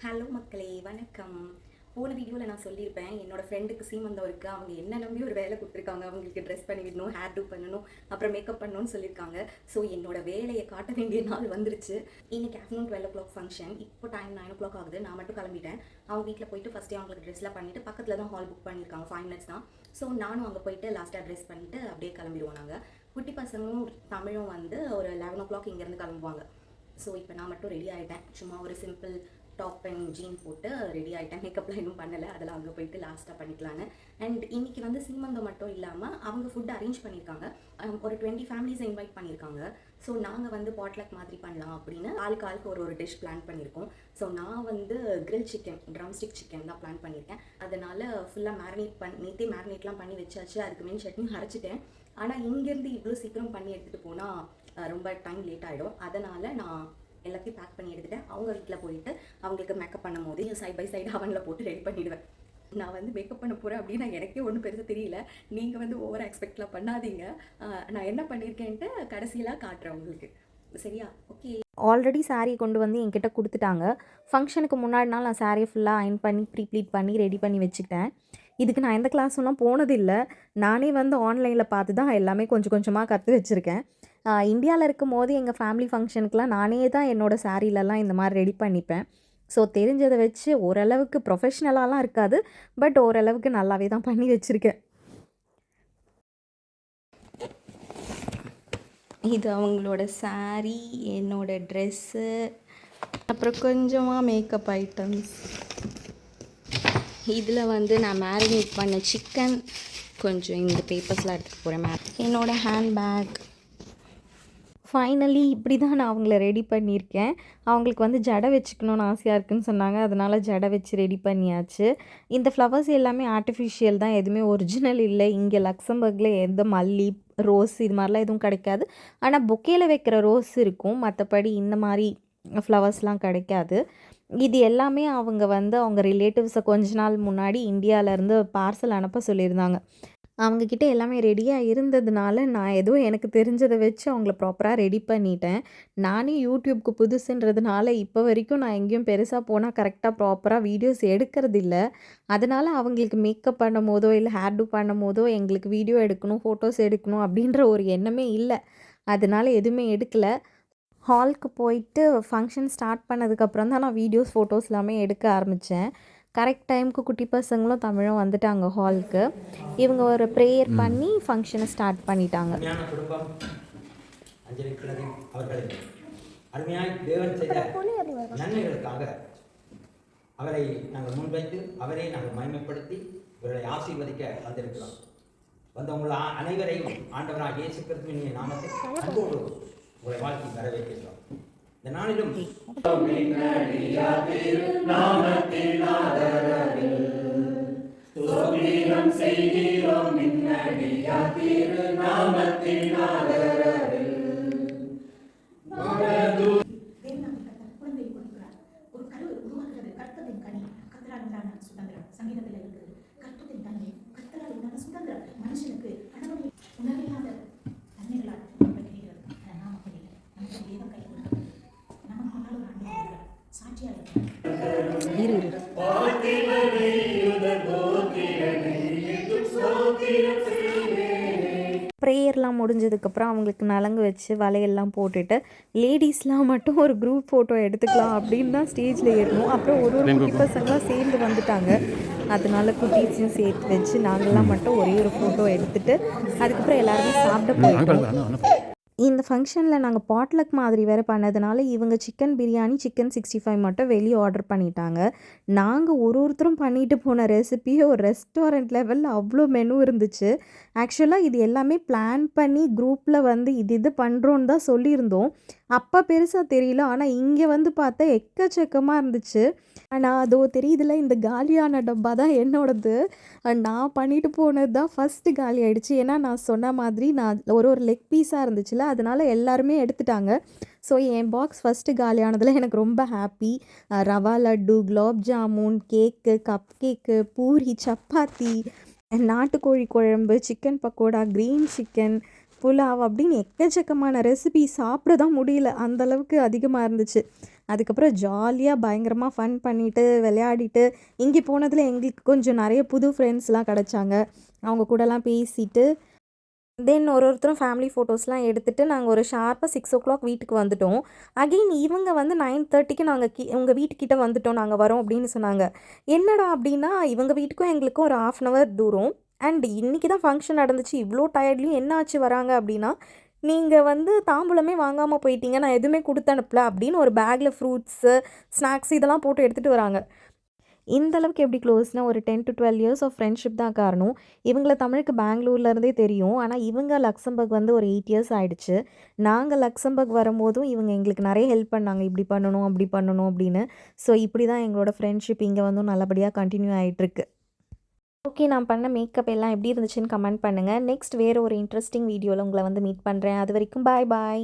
Hello மக்களே, வணக்கம். போன வீடியோவில் நான் சொல்லியிருப்பேன், என்னோட ஃப்ரெண்டுக்கு சீமந்தம் இருக்குது, அவங்க என்ன நம்பி ஒரு வேலை கொடுத்துருக்காங்க. அவங்களுக்கு ட்ரெஸ் பண்ணி விடணும், ஹேர் டூ பண்ணணும், அப்புறம் மேக்கப் பண்ணணும்னு சொல்லியிருக்காங்க. ஸோ என்னோட வேலையை காட்ட வேண்டிய நாள் வந்துருச்சு. இன்றைக்கி ஆஃப்டர்நூன் 12 o'clock ஃபங்க்ஷன். இப்போ டைம் 9 o'clock ஆகுது. நான் மட்டும் கிளம்பிட்டேன். அவங்க வீட்டில் போயிட்டு ஃபஸ்ட்டே அவங்களுக்கு ட்ரெஸ்லாம் பண்ணிவிட்டு பக்கத்தில் தான் ஹால் புக் பண்ணியிருக்காங்க. 5 minutes தான். ஸோ நானும் அங்கே போயிட்டு லாஸ்ட்டாக ட்ரெஸ் பண்ணிவிட்டு அப்படியே கிளம்பிடுவோம். நாங்கள் குட்டி பசங்களும் தமிழும் வந்து ஒரு 11 o'clock இங்கேருந்து கிளம்புவாங்க. ஸோ இப்போ நான் மட்டும் ரெடி ஆகிட்டேன். சும்மா ஒரு சிம்பிள் டாப் அண்ட் ஜீன் போட்டு ரெடி ஆகிட்டேன். மேக்கப்லாம் இன்னும் பண்ணலை, அதெல்லாம் அங்கே போயிட்டு லாஸ்ட்டாக பண்ணிக்கலான்னு. அண்ட் இன்றைக்கி வந்து சீமந்தம் மட்டும் இல்லாமல் அவங்க ஃபுட் அரேஞ்ச் பண்ணியிருக்காங்க. ஒரு 20 ஃபேமிலிஸை இன்வைட் பண்ணியிருக்காங்க. ஸோ நாங்கள் வந்து பாட்லக் மாதிரி பண்ணலாம் அப்படின்னு ஆளுக்கு ஒரு டிஷ் பிளான் பண்ணியிருக்கோம். ஸோ நான் வந்து கிரில் சிக்கன், ட்ரம்ஸ்டிக் சிக்கன் தான் பிளான் பண்ணியிருக்கேன். அதனால் ஃபுல்லாக நேற்றே மேரினேட்லாம் பண்ணி வச்சாச்சு. அதுக்கு மெயின் சட்னி அரைச்சிட்டேன். ஆனால் இங்கேருந்து இவ்வளோ சீக்கிரம் பண்ணி எடுத்துகிட்டு போனால் ரொம்ப டைம் லேட் ஆகிடும். அதனால் நான் எல்லாத்தையும் பேக் பண்ணி எடுத்துகிட்டேன். அவங்க வீட்டில் போயிட்டு அவங்களுக்கு மேக்கப் பண்ணும் போது சைட் பை சைடு அவனில் போட்டு ரெடி பண்ணிவிடுவேன். நான் வந்து மேக்கப் பண்ண போகிறேன் அப்படின்னா எனக்கே ஒன்றும் பெருசாக தெரியல. நீங்கள் வந்து ஓவர் எக்ஸ்பெக்ட்லாம் பண்ணாதீங்க. நான் என்ன பண்ணியிருக்கேன்ட்டு கடைசியெலாம் காட்டுறேன் உங்களுக்கு. சரியா? ஓகே. ஆல்ரெடி சாரீ கொண்டு வந்து என்கிட்ட கொடுத்துட்டாங்க. ஃபங்க்ஷனுக்கு முன்னாடி நாள் நான் சாரியை ஃபுல்லாக அயன் பண்ணி ப்ளீட் பண்ணி ரெடி பண்ணி வச்சுக்கிட்டேன். இதுக்கு நான் எந்த கிளாஸும் போனதில்லை. நானே வந்து ஆன்லைனில் பார்த்து தான் எல்லாமே கொஞ்சம் கொஞ்சமாக கற்று வச்சுருக்கேன். இந்தியாவில் இருக்கும் போது எங்கள் ஃபேமிலி ஃபங்க்ஷனுக்குலாம் நானே தான் என்னோடய சாரீலலாம் இந்த மாதிரி ரெடி பண்ணிப்பேன். ஸோ தெரிஞ்சதை வச்சு ஓரளவுக்கு ப்ரொஃபஷ்னலாலாம் இருக்காது, பட் ஓரளவுக்கு நல்லாவே தான் பண்ணி வச்சுருக்கேன். இது அவங்களோட சாரீ, என்னோட ட்ரெஸ்ஸு, அப்புறம் கொஞ்சமாக மேக்கப் ஐட்டம்ஸ். இதில் வந்து நான் மேரினேட் பண்ண சிக்கன், கொஞ்சம் இந்த பேப்பர்ஸ்லாம் எடுத்துகிட்டு போகிறேன். என்னோடய ஹேண்ட்பேக். ஃபைனலி இப்படி தான் நான் அவங்கள ரெடி பண்ணியிருக்கேன். அவங்களுக்கு வந்து ஜடை வச்சுக்கணுன்னு ஆசையாக இருக்குதுன்னு சொன்னாங்க. அதனால் ஜடை வச்சு ரெடி பண்ணியாச்சு. இந்த ஃப்ளவர்ஸ் எல்லாமே ஆர்டிஃபிஷியல் தான், எதுவுமே ஒரிஜினல் இல்லை. இங்கே லக்சம்பர்கில் எந்த மல்லி, ரோஸ் இது மாதிரிலாம் எதுவும் கிடைக்காது. ஆனால் பொக்கேயில் வைக்கிற ரோஸ் இருக்கும், மற்றபடி இந்த மாதிரி ஃப்ளவர்ஸ்லாம் கிடைக்காது. இது எல்லாமே அவங்க வந்து அவங்க ரிலேட்டிவ்ஸை கொஞ்ச நாள் முன்னாடி இந்தியாவிலேருந்து பார்சல் அனுப்ப சொல்லியிருந்தாங்க. அவங்கக்கிட்ட எல்லாமே ரெடியாக இருந்ததுனால நான் ஏதோ எனக்கு தெரிஞ்சதை வச்சு அவங்கள ப்ராப்பராக ரெடி பண்ணிட்டேன். நானே யூடியூப்க்கு புதுசுன்றதுனால இப்போ வரைக்கும் நான் எங்கேயும் பெருசாக போனால் கரெக்டாக ப்ராப்பராக வீடியோஸ் எடுக்கிறதில்ல. அதனால் அவங்களுக்கு மேக்கப் பண்ணும் போதோ இல்லை ஹேர் டூ பண்ணும் போதோ எங்களுக்கு வீடியோ எடுக்கணும், ஃபோட்டோஸ் எடுக்கணும் அப்படின்ற ஒரு எண்ணமே இல்லை. அதனால் எதுவுமே எடுக்கலை. ஹாலுக்கு போயிட்டு ஃபங்க்ஷன் ஸ்டார்ட் பண்ணதுக்கப்புறம் தான் நான் வீடியோஸ், ஃபோட்டோஸ் எல்லாமே எடுக்க ஆரம்பித்தேன். கரெக்ட் டைமுக்கு குட்டி பசங்களும் தமிழும் வந்துட்டாங்க ஹாலுக்கு. இவங்க ஒரு ப்ரேயர் பண்ணி ஃபங்க்ஷனை ஸ்டார்ட் பண்ணிட்டாங்க. அருமையாய் தேவன் செய்த நன்மைகளுக்காக அவரை நாங்கள் முன்வைத்து அவரை நாங்கள் மகிமைப்படுத்தி இவர்களை ஆசீர்வதிக்க வந்திருக்கிறோம். வந்தவங்கள அனைவரையும் ஆண்டவராக இயேசு கிறிஸ்துவின் நாமத்தில் அன்போடு உங்களை வாழ்த்தி வரவேற்கிறோம். இந்த நாளிலும் சங்கீதத்தில் இருக்குது. கர்த்தத்தின் தன்மை, கர்த்தரால் உண்டான சுதந்திரம் மனுஷனுக்கு கடவுளை உணவில்லாத தன்மைகளால் கிடைக்கிறது. நாம் அப்படி இல்லை. நமக்கு தேவன் கை கொடுக்கிறது. நமக்கு முன்னால் ஒரு ஆண்டு சாட்சியாக இருக்கிறார். ப்ரேயர்லாம் முடிஞ்சதுக்கப்புறம் அவங்களுக்கு நலங்கு வச்சு வலையெல்லாம் போட்டுட்டு லேடிஸ்லாம் மட்டும் ஒரு குரூப் ஃபோட்டோ எடுத்துக்கலாம் அப்படின்னு தான் ஸ்டேஜில் ஏறணும். அப்புறம் ஒரு குட்டி பசங்களாம் சேர்ந்து வந்துட்டாங்க. அதனால குட்டீஸையும் சேர்த்து வச்சு நாங்கள்லாம் மட்டும் ஒரே ஒரு ஃபோட்டோ எடுத்துகிட்டு அதுக்கப்புறம் எல்லாருமே சாப்பிட போயிட்டோம். இந்த ஃபங்க்ஷனில் நாங்கள் பாட்லக் மாதிரி வேறு பண்ணதுனால இவங்க சிக்கன் பிரியாணி, சிக்கன் 65 மட்டும் வெளியே ஆர்டர் பண்ணிட்டாங்க. நாங்கள் ஒருத்தரும் பண்ணிட்டு போன ரெசிபியே ஒரு ரெஸ்டாரண்ட் லெவலில் அவ்வளோ மெனு இருந்துச்சு. ஆக்சுவலாக இது எல்லாமே பிளான் பண்ணி குரூப்பில் வந்து இது பண்ணுறோன்னு தான் சொல்லியிருந்தோம். அப்போ பெருசாக தெரியல, ஆனால் இங்கே வந்து பார்த்தா எக்கச்சக்கமாக இருந்துச்சு. ஆனால் அதோ தெரியுதுல, இந்த காலியான டப்பா தான் என்னோடது. நான் பண்ணிட்டு போனது தான் ஃபஸ்ட்டு காலி ஆகிடுச்சு. ஏன்னா நான் சொன்ன மாதிரி நான் ஒரு லெக் பீஸாக இருந்துச்சுல, அதனால் எல்லாருமே எடுத்துட்டாங்க. ஸோ என் பாக்ஸ் ஃபஸ்ட்டு காலியானதில் எனக்கு ரொம்ப ஹாப்பி. ரவா லட்டு, குலாப் ஜாமுன், கேக்கு, கப் கேக்கு, பூரி, சப்பாத்தி, நாட்டுக்கோழி குழம்பு, chicken pakoda, green chicken, pulao அப்படின்னு எக்கச்சக்கமான ரெசிபி சாப்பிட தான் முடியல, அந்தளவுக்கு அதிகமாக இருந்துச்சு. அதுக்கப்புறம் ஜாலியாக பயங்கரமாக ஃபன் பண்ணிவிட்டு விளையாடிட்டு இங்கே போனதில் எங்களுக்கு கொஞ்சம் நிறைய புது ஃப்ரெண்ட்ஸ்லாம் கிடச்சாங்க. அவங்க கூடலாம் பேசிட்டு தென் ஒருத்தரும் ஃபேமிலி ஃபோட்டோஸ்லாம் எடுத்துகிட்டு நாங்கள் ஒரு ஷார்ப்பாக 6 வீட்டுக்கு வந்துட்டோம். அகெயின் இவங்க வந்து 9:30க்கு நாங்கள் உங்கள் வீட்டுக்கிட்ட வந்துட்டோம், நாங்கள் வரோம் அப்படின்னு சொன்னாங்க. என்னடா அப்படின்னா இவங்க வீட்டுக்கும் எங்களுக்கும் ஒரு 1/2 hour தூரம். அண்ட் இன்றைக்கி தான் ஃபங்க்ஷன் நடந்துச்சு, இவ்வளோ டயர்ட்லேயும் என்ன ஆச்சு வராங்க அப்படின்னா, நீங்கள் வந்து தாம்பூலமே வாங்காமல் போயிட்டீங்க, நான் எதுவுமே கொடுத்து அனுப்பல அப்படின்னு ஒரு பேக்கில் ஃப்ரூட்ஸு ஸ்நாக்ஸ் இதெல்லாம் போட்டு எடுத்துகிட்டு வராங்க. இந்த அளவுக்கு எப்படி க்ளோஸ்னால் ஒரு 10 to 12 இயர்ஸ் ஆஃப் ஃப்ரெண்ட்ஷிப் தான் காரணம். இவங்கள தமிழுக்கு பெங்களூர்லேருந்தே தெரியும். ஆனால் இவங்க லக்சம்பர்க் வந்து ஒரு 8 இயர்ஸ் ஆயிடுச்சு. நாங்கள் லக்சம்பர்க் வரும்போதும் இவங்க எங்களுக்கு நிறைய ஹெல்ப் பண்ணாங்க, இப்படி பண்ணணும் அப்படி பண்ணணும் அப்படின்னு. ஸோ இப்படி தான் எங்களோட ஃப்ரெண்ட்ஷிப் இங்கே வந்து நல்லபடியாக கண்டினியூ ஆகிட்டுருக்கு. ஓகே, நான் பண்ண மேக்கப் எல்லாம் எப்படி இருந்துச்சுன்னு கமெண்ட் பண்ணுங்கள். நெக்ஸ்ட் வேறு ஒரு இன்ட்ரெஸ்டிங் வீடியோவில் உங்களை வந்து மீட் பண்ணுறேன். அது வரைக்கும் பாய் பாய்.